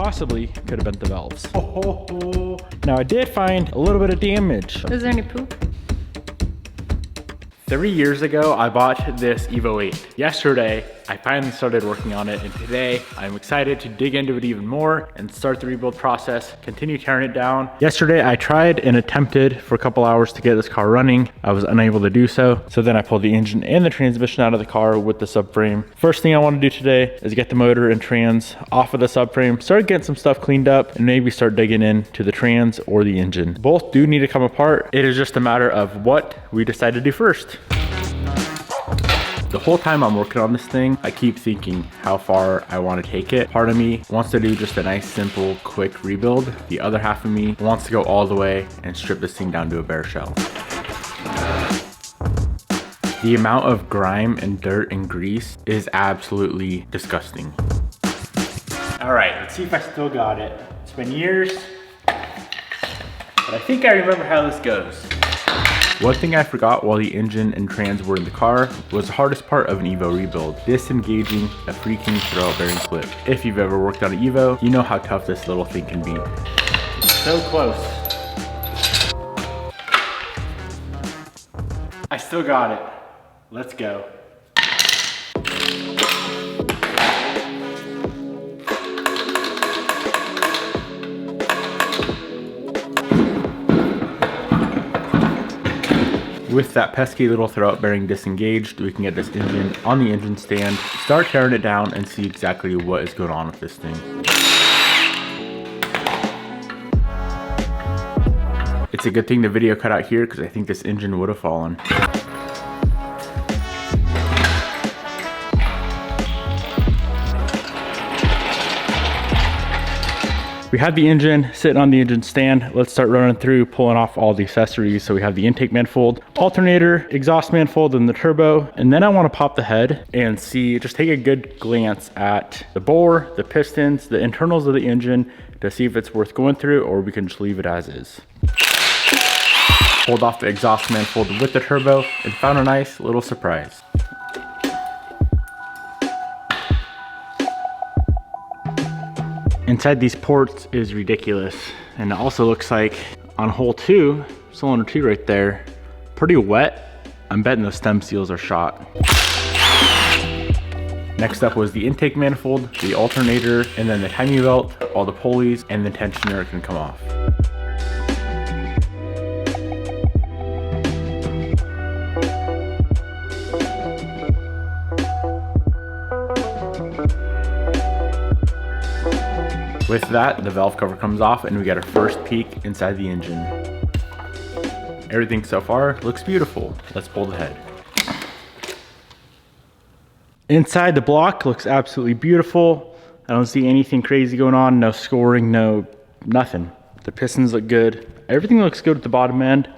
Possibly could have bent the valves. Now I did find a little bit of damage. Is there any poop? 3 years ago, I bought this Evo 8. Yesterday, I finally started working on it, and today I'm excited to dig into it even more and start the rebuild process, continue tearing it down. Yesterday, I tried and attempted for a couple hours to get this car running. I was unable to do so. So then I pulled the engine and the transmission out of the car with the subframe. First thing I want to do today is get the motor and trans off of the subframe, start getting some stuff cleaned up, and maybe start digging into the trans or the engine. Both do need to come apart. It is just a matter of what we decide to do first. The whole time I'm working on this thing, I keep thinking how far I want to take it. Part of me wants to do just a nice, simple, quick rebuild. The other half of me wants to go all the way and strip this thing down to a bare shell. The amount of grime and dirt and grease is absolutely disgusting. All right, let's see if I still got it. It's been years, but I think I remember how this goes. One thing I forgot while the engine and trans were in the car was the hardest part of an Evo rebuild, disengaging a freaking throwout bearing clip. If you've ever worked on an Evo, you know how tough this little thing can be. It's so close. I still got it. Let's go. With that pesky little throwout bearing disengaged, we can get this engine on the engine stand, start tearing it down, and see exactly what is going on with this thing. It's a good thing the video cut out here because I think this engine would have fallen. We have the engine sitting on the engine stand. Let's start running through, pulling off all the accessories. So we have the intake manifold, alternator, exhaust manifold, and the turbo. And then I want to pop the head and see, just take a good glance at the bore, the pistons, the internals of the engine to see if it's worth going through or we can just leave it as is. Pulled off the exhaust manifold with the turbo and found a nice little surprise. Inside these ports is ridiculous, and it also looks like on hole 2, cylinder 2 right there, pretty wet. I'm betting those stem seals are shot. Next up was the intake manifold, the alternator, and then the timing belt, all the pulleys, and the tensioner can come off. With that, the valve cover comes off and we get our first peek inside the engine. Everything so far looks beautiful. Let's pull the head. Inside the block looks absolutely beautiful. I don't see anything crazy going on, no scoring, nothing. The pistons look good. Everything looks good at the bottom end,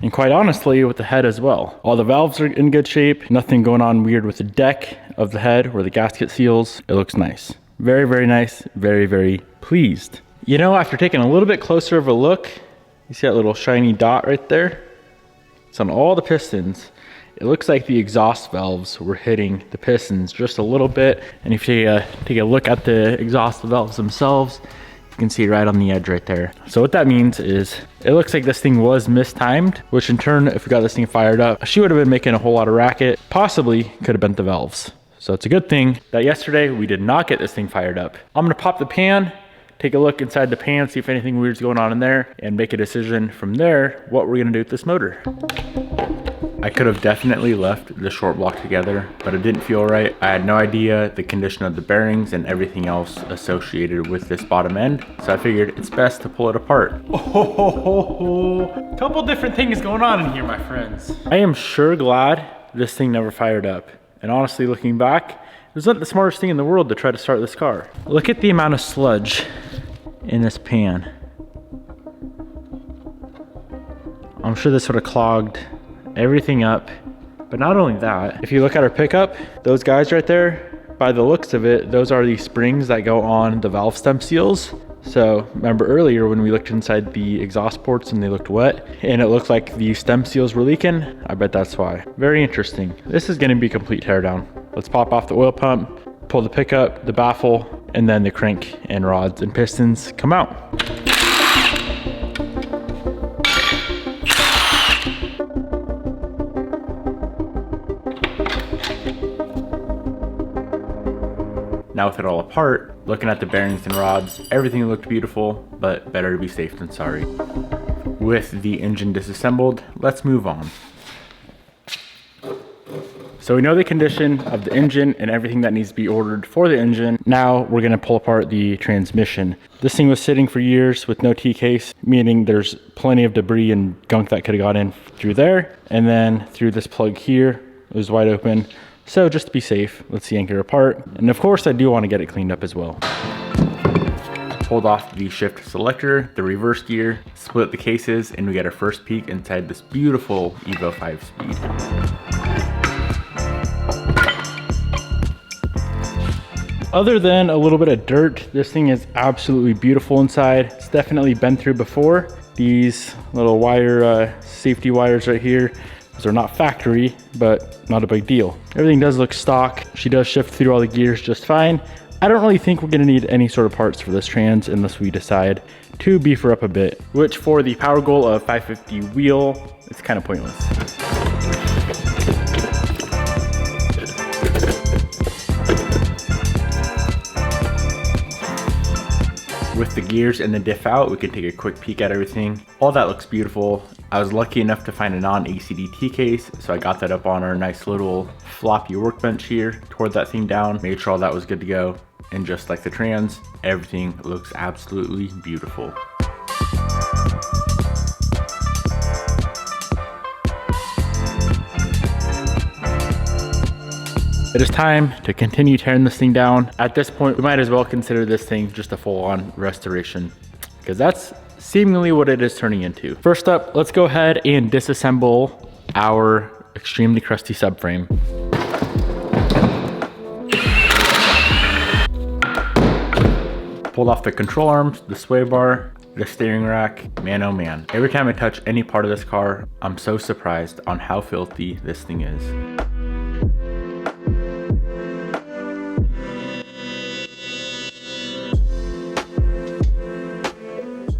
and quite honestly with the head as well. All the valves are in good shape, nothing going on weird with the deck of the head where the gasket seals. It looks nice. Very, very nice, very, very pleased. You know, after taking a little bit closer of a look, you see that little shiny dot right there? It's on all the pistons. It looks like the exhaust valves were hitting the pistons just a little bit. And if you take a look at the exhaust valves themselves, you can see right on the edge right there. So what that means is it looks like this thing was mistimed, which in turn, if we got this thing fired up, she would have been making a whole lot of racket, possibly could have bent the valves. So it's a good thing that yesterday we did not get this thing fired up. I'm gonna pop the pan, take a look inside the pan, see if anything weird's going on in there, and make a decision from there what we're gonna do with this motor. I could have definitely left the short block together, but it didn't feel right. I had no idea the condition of the bearings and everything else associated with this bottom end, so I figured it's best to pull it apart. Couple different things going on in here, my friends. I am sure glad this thing never fired up. And honestly, looking back, it was not the smartest thing in the world to try to start this car. Look at the amount of sludge in this pan. I'm sure this would have clogged everything up. But not only that, if you look at our pickup, those guys right there, by the looks of it, those are the springs that go on the valve stem seals. So remember earlier when we looked inside the exhaust ports and they looked wet and it looked like the stem seals were leaking? I bet that's why. Very interesting. This is gonna be a complete teardown. Let's pop off the oil pump, pull the pickup, the baffle, and then the crank and rods and pistons come out. Now with it all apart, looking at the bearings and rods, everything looked beautiful, but better to be safe than sorry. With the engine disassembled, let's move on. So we know the condition of the engine and everything that needs to be ordered for the engine. Now we're gonna pull apart the transmission. This thing was sitting for years with no T-case, meaning there's plenty of debris and gunk that could have got in through there. And then through this plug here, it was wide open. So just to be safe, let's yank it apart. And of course I do want to get it cleaned up as well. Pulled off the shift selector, the reverse gear, split the cases, and we get our first peek inside this beautiful Evo 5-speed. Other than a little bit of dirt, this thing is absolutely beautiful inside. It's definitely been through before. These little wire, safety wires right here, those are not factory, but not a big deal. Everything does look stock. She does shift through all the gears just fine. I don't really think we're gonna need any sort of parts for this trans unless we decide to beef her up a bit, which for the power goal of 550 wheel, it's kind of pointless. With the gears and the diff out, we can take a quick peek at everything. All that looks beautiful. I was lucky enough to find a non-ACDT case, so I got that up on our nice little floppy workbench here, tore that thing down, made sure all that was good to go. And just like the trans, everything looks absolutely beautiful. It is time to continue tearing this thing down. At this point, we might as well consider this thing just a full-on restoration, because that's seemingly what it is turning into. First up, let's go ahead and disassemble our extremely crusty subframe. Pulled off the control arms, the sway bar, the steering rack. Man, oh man. Every time I touch any part of this car, I'm so surprised on how filthy this thing is.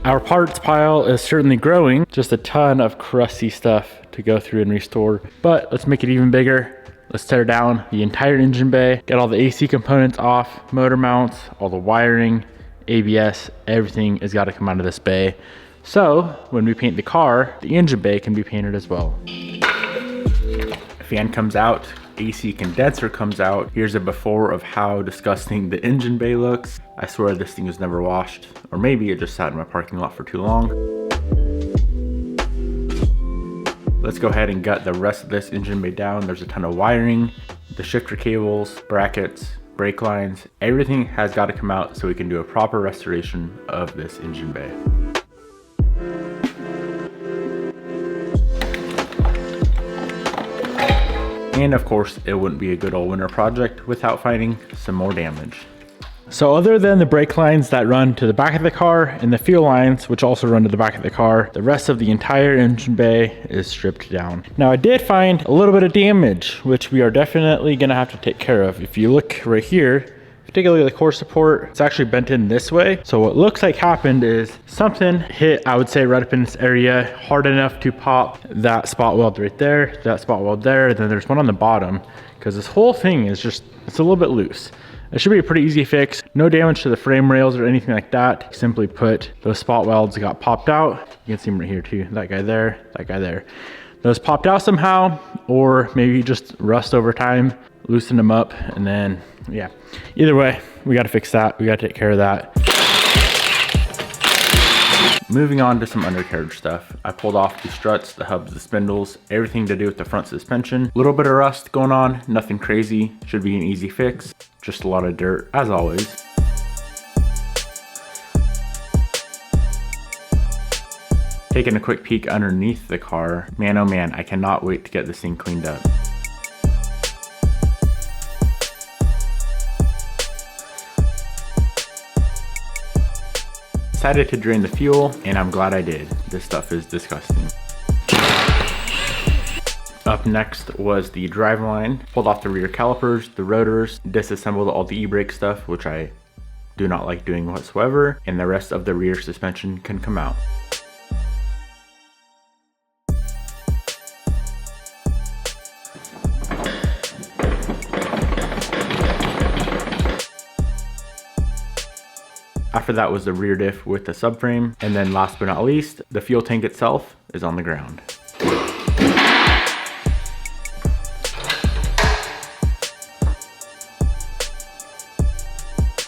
Our parts pile is certainly growing, just a ton of crusty stuff to go through and restore, but let's make it even bigger. Let's tear down the entire engine bay, get all the AC components off, motor mounts, all the wiring, ABS, everything has got to come out of this bay. So when we paint the car, the engine bay can be painted as well. Fan comes out, AC condenser comes out. Here's a before of how disgusting the engine bay looks. I swear this thing was never washed, or maybe it just sat in my parking lot for too long. Let's go ahead and gut the rest of this engine bay down. There's a ton of wiring, the shifter cables, brackets, brake lines, everything has got to come out so we can do a proper restoration of this engine bay. And of course, it wouldn't be a good old winter project without finding some more damage. So other than the brake lines that run to the back of the car and the fuel lines, which also run to the back of the car, the rest of the entire engine bay is stripped down. Now I did find a little bit of damage, which we are definitely gonna have to take care of. If you look right here, if you take a look at the core support, it's actually bent in this way. So what looks like happened is something hit, I would say right up in this area, hard enough to pop that spot weld right there, that spot weld there, and then there's one on the bottom, because this whole thing is just, it's a little bit loose. It should be a pretty easy fix. No damage to the frame rails or anything like that. Simply put, those spot welds got popped out. You can see them right here too. That guy there, that guy there. Those popped out somehow, or maybe just rust over time, loosen them up, and then, yeah. Either way, we gotta fix that. We gotta take care of that. Moving on to some undercarriage stuff. I pulled off the struts, the hubs, the spindles, everything to do with the front suspension. A little bit of rust going on, nothing crazy. Should be an easy fix. Just a lot of dirt, as always. Taking a quick peek underneath the car. Man, oh man, I cannot wait to get this thing cleaned up. Decided to drain the fuel, and I'm glad I did. This stuff is disgusting. Up next was the driveline. Pulled off the rear calipers, the rotors, disassembled all the e-brake stuff, which I do not like doing whatsoever, and the rest of the rear suspension can come out. After that was the rear diff with the subframe, and then last but not least, the fuel tank itself is on the ground.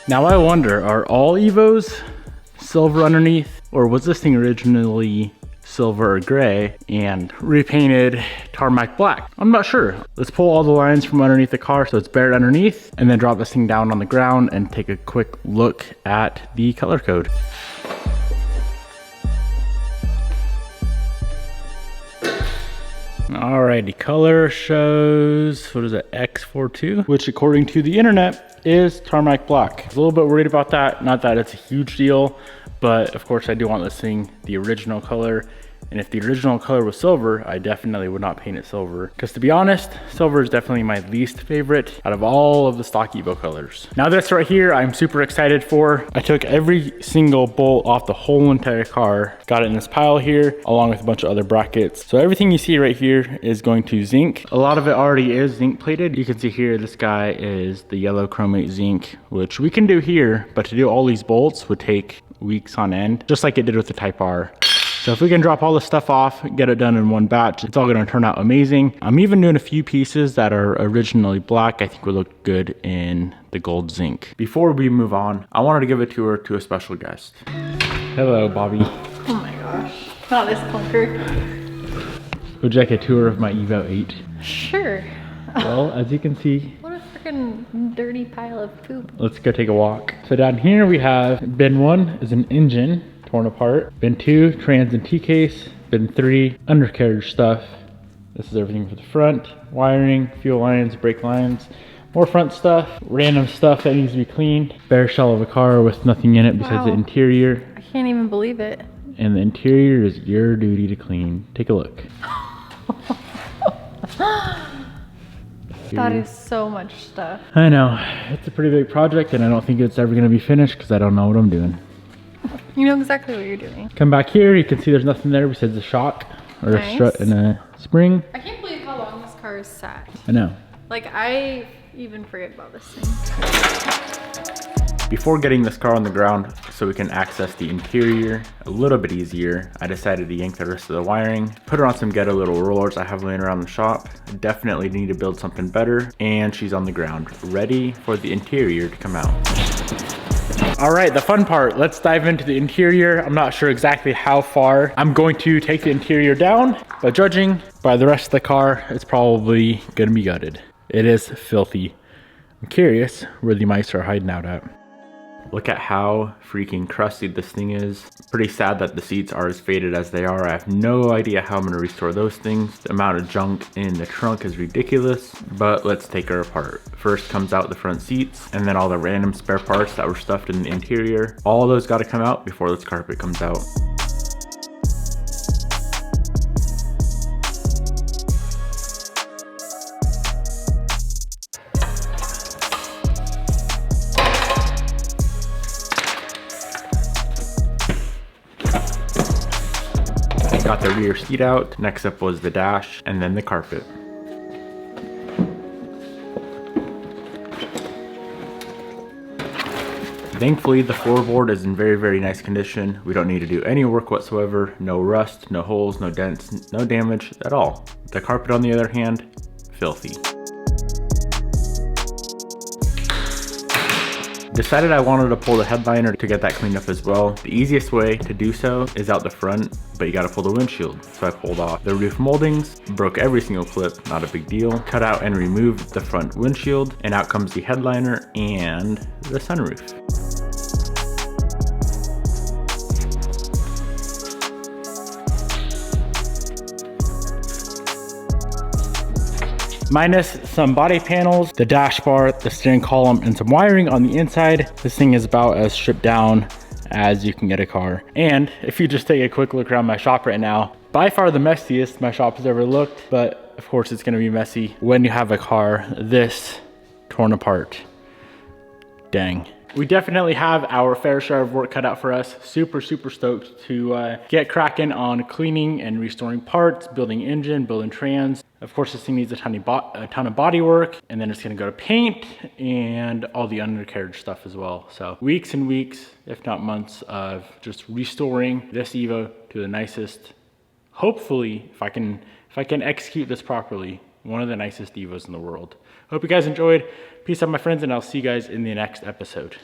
Now I wonder, are all Evos silver underneath, or was this thing originally silver or gray and repainted tarmac black? I'm not sure. Let's pull all the lines from underneath the car so it's buried underneath, and then drop this thing down on the ground and take a quick look at the color code. Alrighty, color shows, what is it, X42, which according to the internet is tarmac black. I was a little bit worried about that. Not that it's a huge deal, but of course I do want this thing the original color. And if the original color was silver, I definitely would not paint it silver. Because to be honest, silver is definitely my least favorite out of all of the stock Evo colors. Now this right here, I'm super excited for. I took every single bolt off the whole entire car, got it in this pile here, along with a bunch of other brackets. So everything you see right here is going to zinc. A lot of it already is zinc plated. You can see here, this guy is the yellow chromate zinc, which we can do here, but to do all these bolts would take weeks on end, just like it did with the Type R. So if we can drop all this stuff off, get it done in one batch, it's all gonna turn out amazing. I'm even doing a few pieces that are originally black. I think would look good in the gold zinc. Before we move on, I wanted to give a tour to a special guest. Hello, Bobby. Oh my gosh, not this clunker. Would you like a tour of my Evo 8? Sure. Well, as you can see, What a freaking dirty pile of poop. let's go take a walk. So down here we have bin 1 is an engine torn apart. Bin 2, trans and T-case. Bin 3, undercarriage stuff. This is everything for the front. Wiring, fuel lines, brake lines. More front stuff, random stuff that needs to be cleaned. Bare shell of a car with nothing in it besides the interior. I can't even believe it. And the interior is your duty to clean. Take a look. That is so much stuff. I know, it's a pretty big project and I don't think it's ever gonna be finished because I don't know what I'm doing. You know exactly what you're doing. Come back here, you can see there's nothing there besides a shock or a strut and a spring. I can't believe how long this car is sat. I know. Like, I even forget about this thing. Before getting this car on the ground so we can access the interior a little bit easier, I decided to yank the rest of the wiring, put her on some ghetto little rollers I have laying around the shop. I definitely need to build something better, and she's on the ground, ready for the interior to come out. All right, the fun part, let's dive into the interior. I'm not sure exactly how far I'm going to take the interior down, but judging by the rest of the car, it's probably gonna be gutted. It is filthy. I'm curious where the mice are hiding out at. Look at how freaking crusty this thing is. Pretty sad that the seats are as faded as they are. I have no idea how I'm gonna restore those things. The amount of junk in the trunk is ridiculous, but let's take her apart. First comes out the front seats, and then all the random spare parts that were stuffed in the interior. All of those gotta come out before this carpet comes out. Got the rear seat out. Next up was the dash and then the carpet. Thankfully, the floorboard is in very, very nice condition. We don't need to do any work whatsoever. No rust, no holes, no dents, no damage at all. The carpet, on the other hand, filthy. Decided I wanted to pull the headliner to get that cleaned up as well. The easiest way to do so is out the front, but you gotta pull the windshield. So I pulled off the roof moldings, broke every single clip, not a big deal. Cut out and removed the front windshield, and out comes the headliner and the sunroof. Minus some body panels, the dash bar, the steering column, and some wiring on the inside, this thing is about as stripped down as you can get a car. And if you just take a quick look around my shop right now, by far the messiest my shop has ever looked, but of course it's gonna be messy when you have a car this torn apart. Dang. We definitely have our fair share of work cut out for us. Super stoked to get cracking on cleaning and restoring parts, building engine, building trans. Of course, this thing needs a ton of body work, and then it's gonna go to paint and all the undercarriage stuff as well. So weeks and weeks, if not months, of just restoring this Evo to the nicest, hopefully, if I can execute this properly, one of the nicest Evos in the world. Hope you guys enjoyed. Peace out, my friends, and I'll see you guys in the next episode.